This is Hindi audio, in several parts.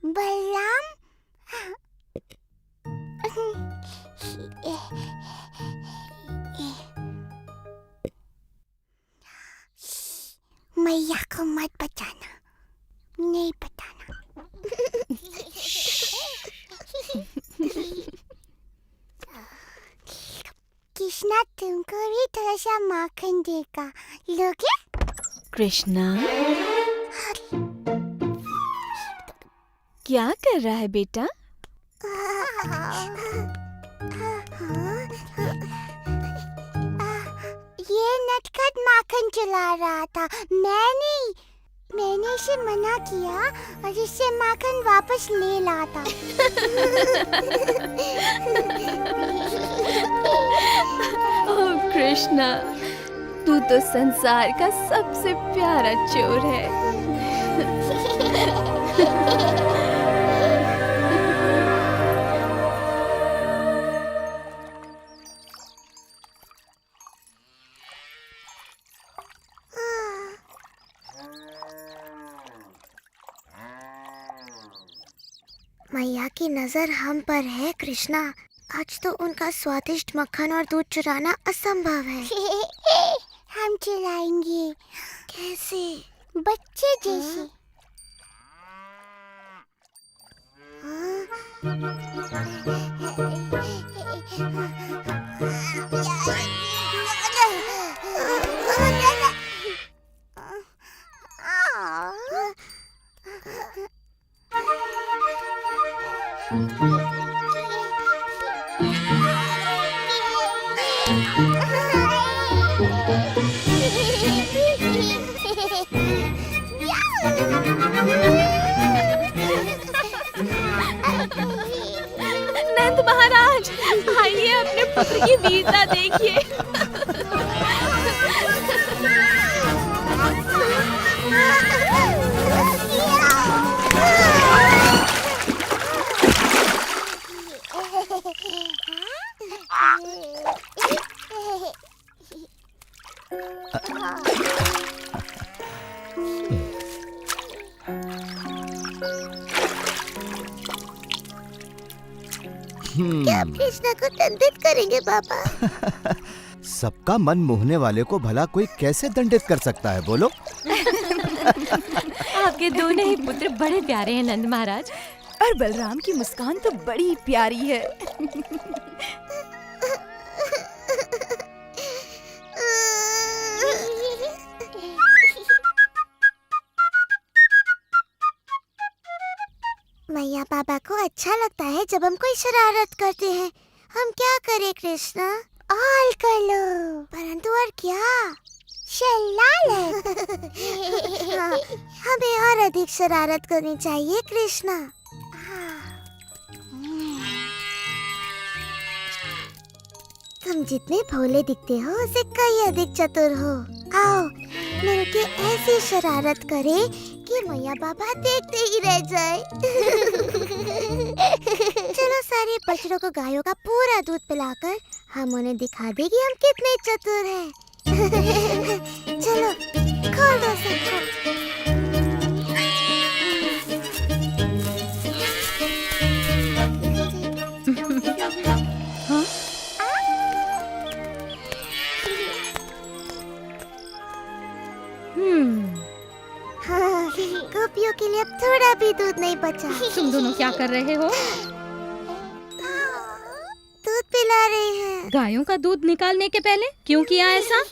बलराम, मैया को मत बताना, नहीं बताना। कृष्णा तुमको भी थोड़ा सा माखन देगा, लोगे? कृष्णा, क्या कर रहा है बेटा? ये नटखट माखन चला रहा था। मैंने इसे मना किया और इससे माखन वापस ले लाया था। ओह कृष्णा, तू तो संसार का सबसे प्यारा चोर है। मैया की नजर हम पर है कृष्णा। आज तो उनका स्वादिष्ट मक्खन और दूध चुराना असंभव है। हम चुराएंगे। कैसे? बच्चे जैसे। नंद महाराज, आइए अपने पुत्र की वीरता देखिए। क्या आप कृष्णा को दंडित करेंगे पापा? सबका मन मोहने वाले को भला कोई कैसे दंडित कर सकता है, बोलो? आपके दोनों ही पुत्र बड़े प्यारे हैं नंद महाराज, और बलराम की मुस्कान तो बड़ी प्यारी है। मैया पापा को अच्छा लगता है जब हम कोई शरारत करते हैं। हम क्या करें कृष्णा? और कर लो, परंतु और क्या? शरारत। हमें और अधिक शरारत करनी चाहिए कृष्णा। तुम जितने भोले दिखते हो उससे कई अधिक चतुर हो। आओ मिलके ऐसी शरारत करें कि मैया बाबा देखते ही रह जाए। चलो सारे बछड़ों को गायों का पूरा दूध पिलाकर हम उन्हें दिखा दें कि हम कितने चतुर हैं। चलो खोल दो सबको। गोपियों के लिए अब थोड़ा भी दूध नहीं बचा। तुम दोनों क्या कर रहे हो? दूध पिला रहे हैं। गायों का दूध निकालने के पहले क्यों किया ऐसा?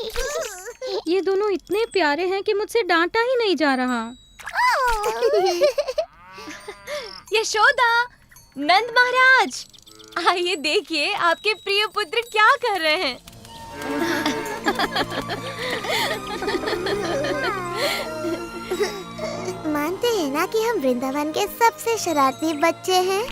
ये दोनों इतने प्यारे हैं कि मुझसे डांटा ही नहीं जा रहा। यशोदा, नंद महाराज, आइए देखिए आपके प्रिय पुत्र क्या कर रहे हैं। मानते हैं ना कि हम वृंदावन के सबसे शरारती बच्चे हैं।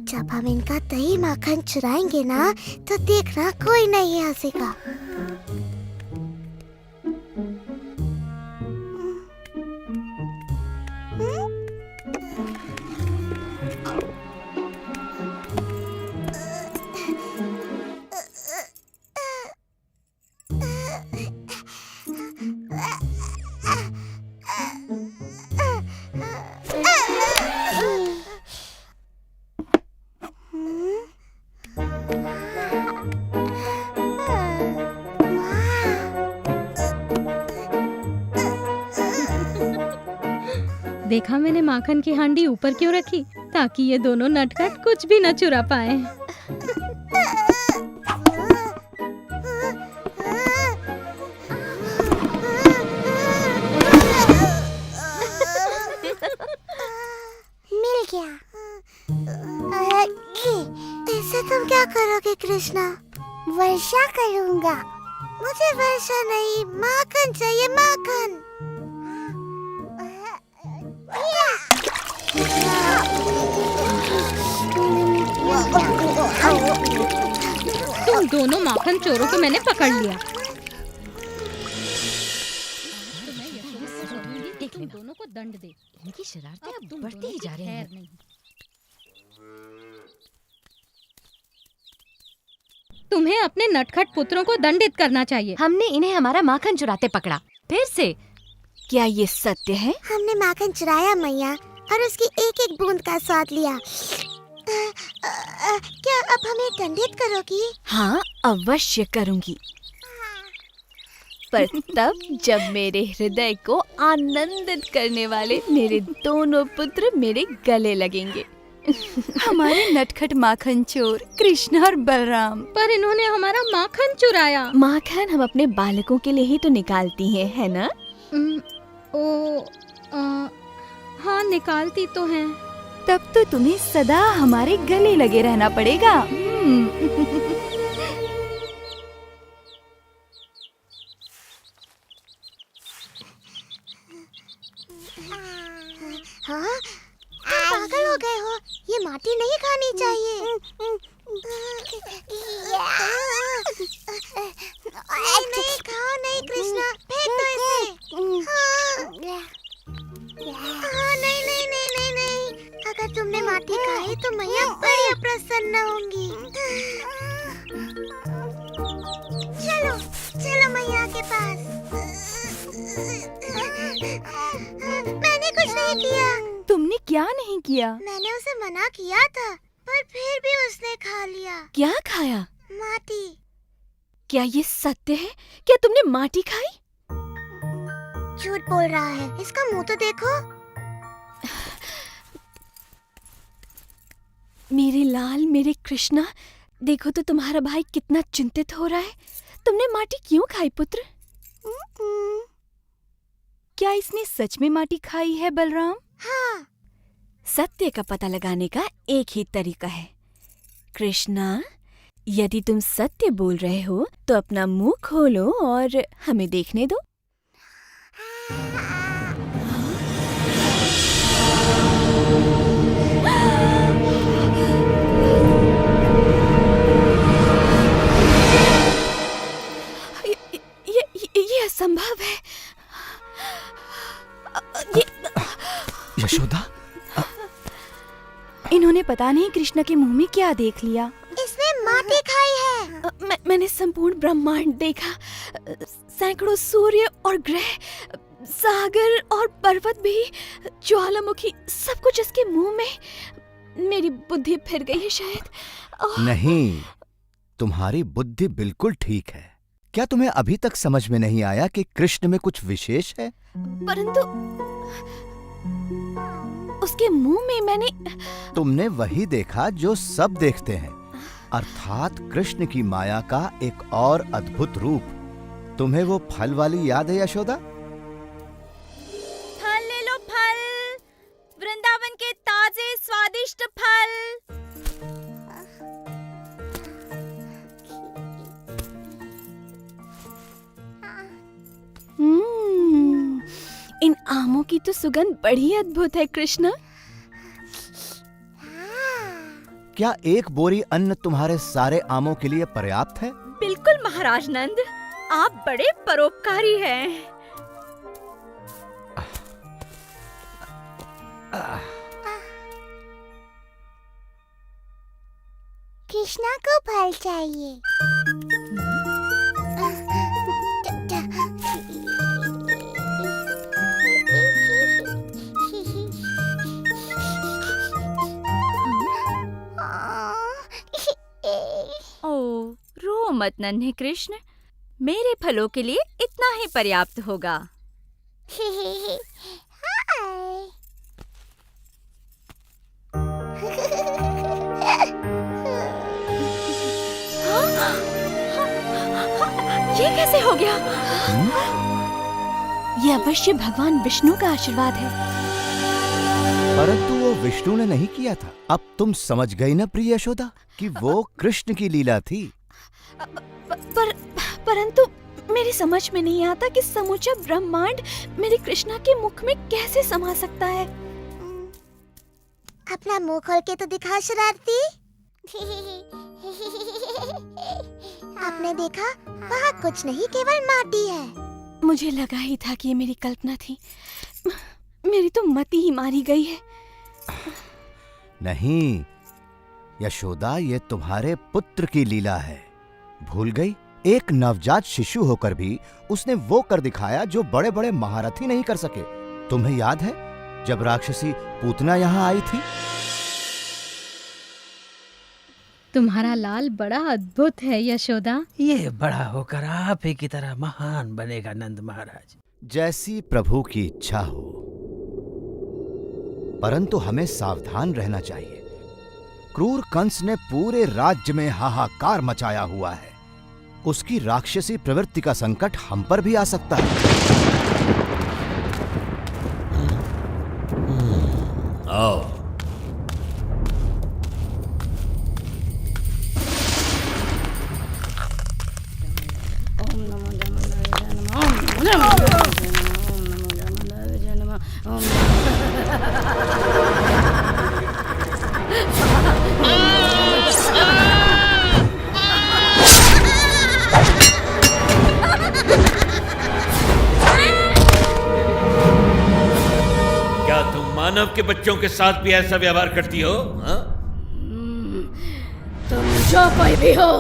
जब हम इनका दही माखन चुराएंगे ना, तो देखना कोई नहीं हंसेगा। देखा मैंने माखन की हांडी ऊपर क्यों रखी, ताकि ये दोनों नटखट कुछ भी न चुरा पाए। मिल गया। इससे तुम क्या करोगे कृष्णा? वर्षा करूंगा। मुझे वर्षा नहीं, माखन चाहिए, माखन। तुम दोनों माखन चोरों को मैंने पकड़ लिया। तुम दोनों को दंड दे। इनकी शरारतें अब बढ़ती ही जा रही हैं। तुम्हें अपने नटखट पुत्रों को दंडित करना चाहिए। हमने इन्हें हमारा माखन चुराते पकड़ा, फिर से। क्या ये सत्य है? हमने माखन चुराया मैया, और उसकी एक एक बूंद का स्वाद लिया। क्या अब हमें दंडित करोगी? हाँ, अवश्य करूंगी, पर तब जब मेरे हृदय को आनंदित करने वाले मेरे दोनों पुत्र मेरे गले लगेंगे। हमारे नटखट माखन चोर कृष्ण और बलराम। पर इन्होंने हमारा माखन चुराया। माखन हम अपने बालकों के लिए ही तो निकालती हैं, है ना? हाँ, निकालती तो हैं। तब तो तुम्हें सदा हमारे गले लगे रहना पड़ेगा। हाँ? तुम पागल हो गए हो? ये माटी नहीं खानी चाहिए। नहीं, खाओ नहीं कृष्णा, फेंक दो इसे। हाँ, नहीं नहीं नहीं नहीं नहीं, अगर तुमने माटी खाई तो मैया बड़ी अप्रसन्न होंगी। चलो चलो मैया के पास। मैंने कुछ नहीं किया। तुमने क्या नहीं किया? मैंने उसे मना किया था, पर फिर भी उसने खा लिया। क्या खाया? माटी। क्या ये सत्य है? क्या तुमने माटी खाई? झूठ बोल रहा है, इसका मुंह तो देखो। मेरे लाल, मेरे कृष्णा, देखो तो तुम्हारा भाई कितना चिंतित हो रहा है। तुमने माटी क्यों खाई पुत्र? क्या इसने सच में माटी खाई है बलराम? हाँ। सत्य का पता लगाने का एक ही तरीका है। कृष्णा, यदि तुम सत्य बोल रहे हो तो अपना मुंह खोलो और हमें देखने दो। ये असंभव है। यशोदा, इन्होंने पता नहीं कृष्ण के मुंह में क्या देख लिया। इसने माटी खाई है। मैंने संपूर्ण ब्रह्मांड देखा, सैकड़ों सूर्य और ग्रह, सागर और पर्वत भी, ज्वालामुखी, सब कुछ इसके मुंह में। मेरी बुद्धि फिर गई है शायद। नहीं, तुम्हारी बुद्धि बिल्कुल ठीक है। क्या तुम्हें अभी तक समझ में नहीं आया कि कृष्ण में कुछ विशेष है? परंतु उसके मुंह में मैंने तुमने वही देखा जो सब देखते हैं, अर्थात कृष्ण की माया का एक और अद्भुत रूप। तुम्हें वो फल वाली याद है यशोदा? फल ले लो, फल, वृंदावन के ताजे स्वादिष्ट फल। इन आमों की तो सुगंध बड़ी अद्भुत है कृष्ण। क्या एक बोरी अन्न तुम्हारे सारे आमों के लिए पर्याप्त है? बिल्कुल महाराज नंद, आप बड़े परोपकारी हैं। कृष्णा को फल चाहिए। ओ, रो मत नन्हे कृष्ण, मेरे फलों के लिए इतना ही पर्याप्त होगा। ये कैसे हो गया? ये अवश्य भगवान विष्णु का आशीर्वाद है। परंतु वो विष्णु ने नहीं किया था। अब तुम समझ गई ना प्रिय यशोदा कि वो कृष्ण की लीला थी। परंतु मेरी समझ में नहीं आता कि समूचा ब्रह्मांड मेरी कृष्णा के मुख में कैसे समा सकता है। अपना मुंह खोल के तो दिखा शरारती। आपने देखा, वहाँ कुछ नहीं, केवल माटी है। मुझे लगा ही था कि ये मेरी कल्पना थी। मेरी तो मति ही मारी गई है। नहीं यशोदा, ये तुम्हारे पुत्र की लीला है। भूल गई? एक नवजात शिशु होकर भी उसने वो कर दिखाया जो बड़े बड़े महारथी नहीं कर सके। तुम्हें याद है जब राक्षसी पूतना यहाँ आई थी? तुम्हारा लाल बड़ा अद्भुत है यशोदा। ये बड़ा होकर आप ही की तरह महान बनेगा नंद महाराज। जैसी प्रभु की इच्छा हो, परंतु हमें सावधान रहना चाहिए। क्रूर कंस ने पूरे राज्य में हाहाकार मचाया हुआ है। उसकी राक्षसी प्रवृत्ति का संकट हम पर भी आ सकता है। आओ। क्या तुम मानव के बच्चों के साथ भी ऐसा व्यवहार करती हो? हाँ? तुम जो कोई भी हो,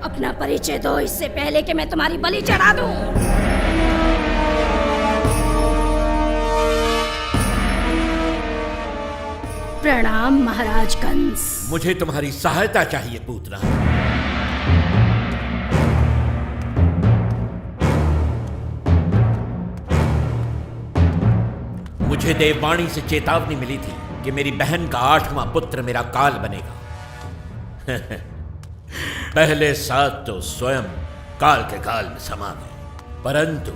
अपना परिचय दो, इससे पहले कि मैं तुम्हारी बलि चढ़ा दूं। प्रणाम महाराज कंस। मुझे तुम्हारी सहायता चाहिए पूतना। मुझे देववाणी से चेतावनी मिली थी कि मेरी बहन का 8वां पुत्र मेरा काल बनेगा। पहले 7 तो स्वयं काल के काल में समा गए, परंतु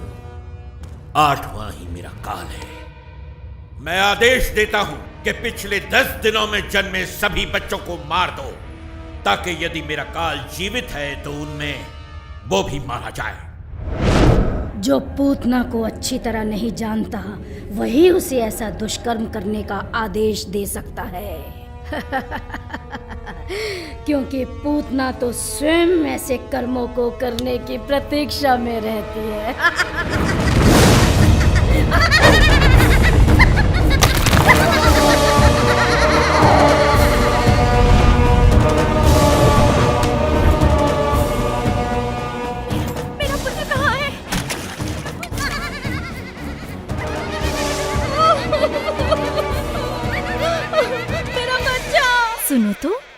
8वां ही मेरा काल है। मैं आदेश देता हूं कि पिछले 10 दिनों में जन्मे सभी बच्चों को मार दो, ताकि यदि मेरा काल जीवित है तो उनमें वो भी मारा जाए। जो पूतना को अच्छी तरह नहीं जानता, वही उसे ऐसा दुष्कर्म करने का आदेश दे सकता है। क्योंकि पूतना तो स्वयं ऐसे कर्मों को करने की प्रतीक्षा में रहती है।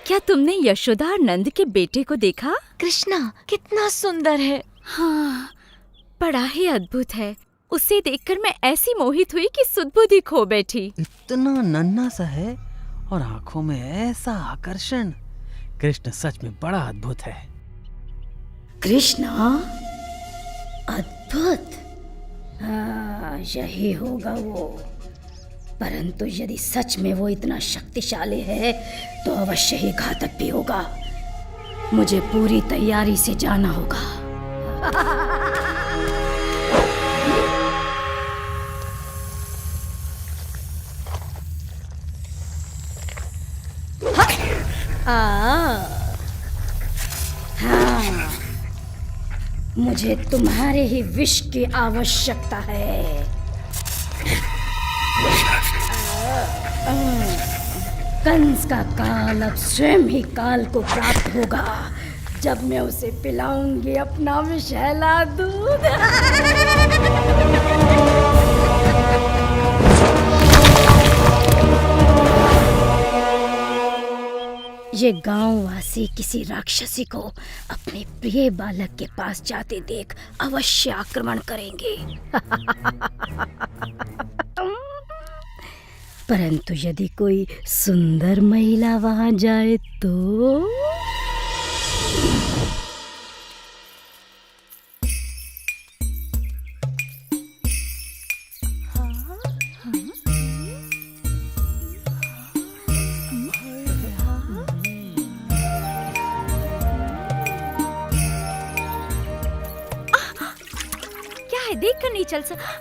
क्या तुमने यशोदा और नंद के बेटे को देखा? कृष्णा कितना सुंदर है। हाँ, बड़ा ही अद्भुत है। उसे देखकर मैं ऐसी मोहित हुई कि सुध-बुद्धि खो बैठी। इतना नन्हा सा है और आंखों में ऐसा आकर्षण। कृष्ण सच में बड़ा अद्भुत है। कृष्णा अद्भुत, हाँ यही होगा वो। परंतु यदि सच में वो इतना शक्तिशाली है तो अवश्य ही घातक भी होगा। मुझे पूरी तैयारी से जाना होगा। हाँ, मुझे तुम्हारे ही विष की आवश्यकता है। कंस का काल अब स्वयं ही काल को प्राप्त होगा जब मैं उसे पिलाऊंगी अपना विषैला दूध। ये गांववासी किसी राक्षसी को अपने प्रिय बालक के पास जाते देख अवश्य आक्रमण करेंगे। परंतु यदि कोई सुंदर महिला वहां जाए तो देख कर नहीं चल सकता।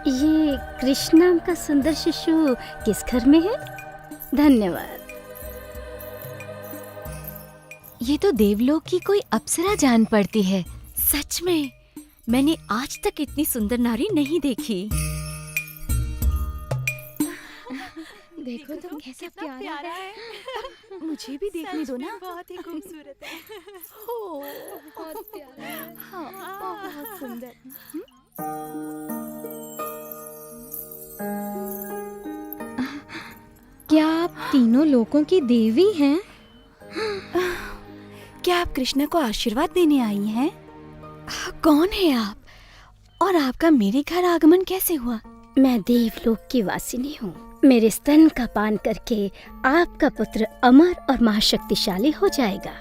ये कृष्णा का सुंदर शिशु किस घर में है? धन्यवाद। ये तो देवलोक की कोई अप्सरा जान पड़ती है। सच में मैंने आज तक इतनी सुंदर नारी नहीं देखी। देखो तो कैसा प्यारा है। मुझे भी देखने दो ना। बहुत ही खूबसूरत है। हो, बहुत प्यारा है। हाँ, बहुत सुंदर। क्या आप तीनों लोगों की देवी हैं? क्या आप कृष्ण को आशीर्वाद देने आई हैं? कौन है आप? और आपका मेरे घर आगमन कैसे हुआ? मैं देवलोक की वासिनी हूँ। मेरे स्तन का पान करके आपका पुत्र अमर और महाशक्तिशाली हो जाएगा।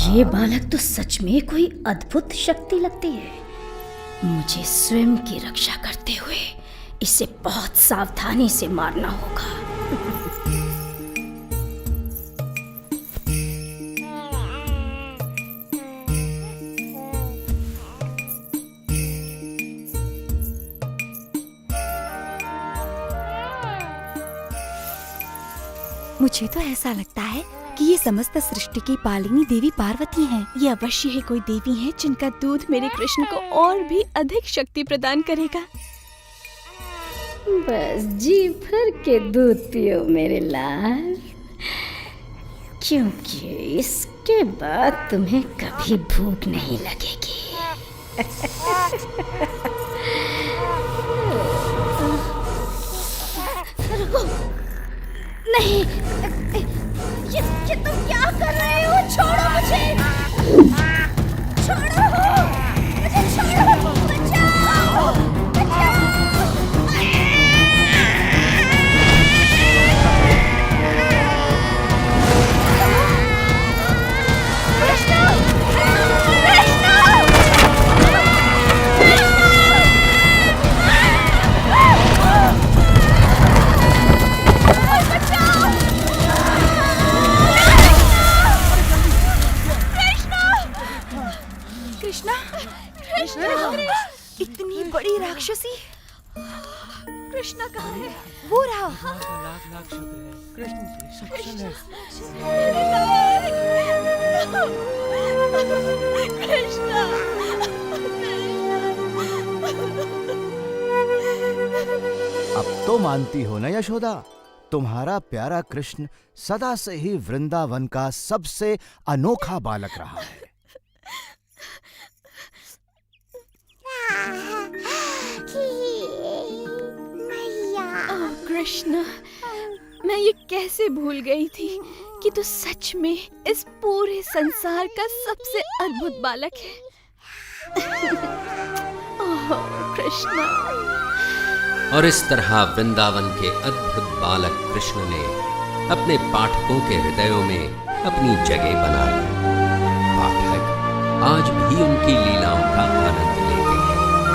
ये बालक तो सच में कोई अद्भुत शक्ति लगती है। मुझे स्वयं की रक्षा करते हुए इसे बहुत सावधानी से मारना होगा। मुझे तो ऐसा लगता है कि ये समस्त सृष्टि की पालिनी देवी पार्वती हैं। ये अवश्य ही कोई देवी हैं जिनका दूध मेरे कृष्ण को और भी अधिक शक्ति प्रदान करेगा। बस जी भर के दूध पियो मेरे लाल, क्योंकि इसके बाद तुम्हें कभी भूख नहीं लगेगी। रुको, नहीं, ये तुम क्या कर रहे हो? छोड़ो मुझे, छोड़ो मुझे, छोड़ो, बचाओ, बचाओ। इतनी बड़ी राक्षसी कृष्णा कहाँ है? वो रहा। लाख शुक्र है। कृष्ण कृष्णा। अब तो मानती हो ना यशोदा, तुम्हारा प्यारा कृष्ण सदा से ही वृंदावन का सबसे अनोखा बालक रहा है। ओह कृष्ण, मैं ये कैसे भूल गई थी कि तू सच में इस पूरे संसार का सबसे अद्भुत बालक है। ओह कृष्ण। और इस तरह वृंदावन के अद्भुत बालक कृष्ण ने अपने पाठकों के हृदयों में अपनी जगह बना ली। पाठक आज भी उनकी लीलाओं का आनंद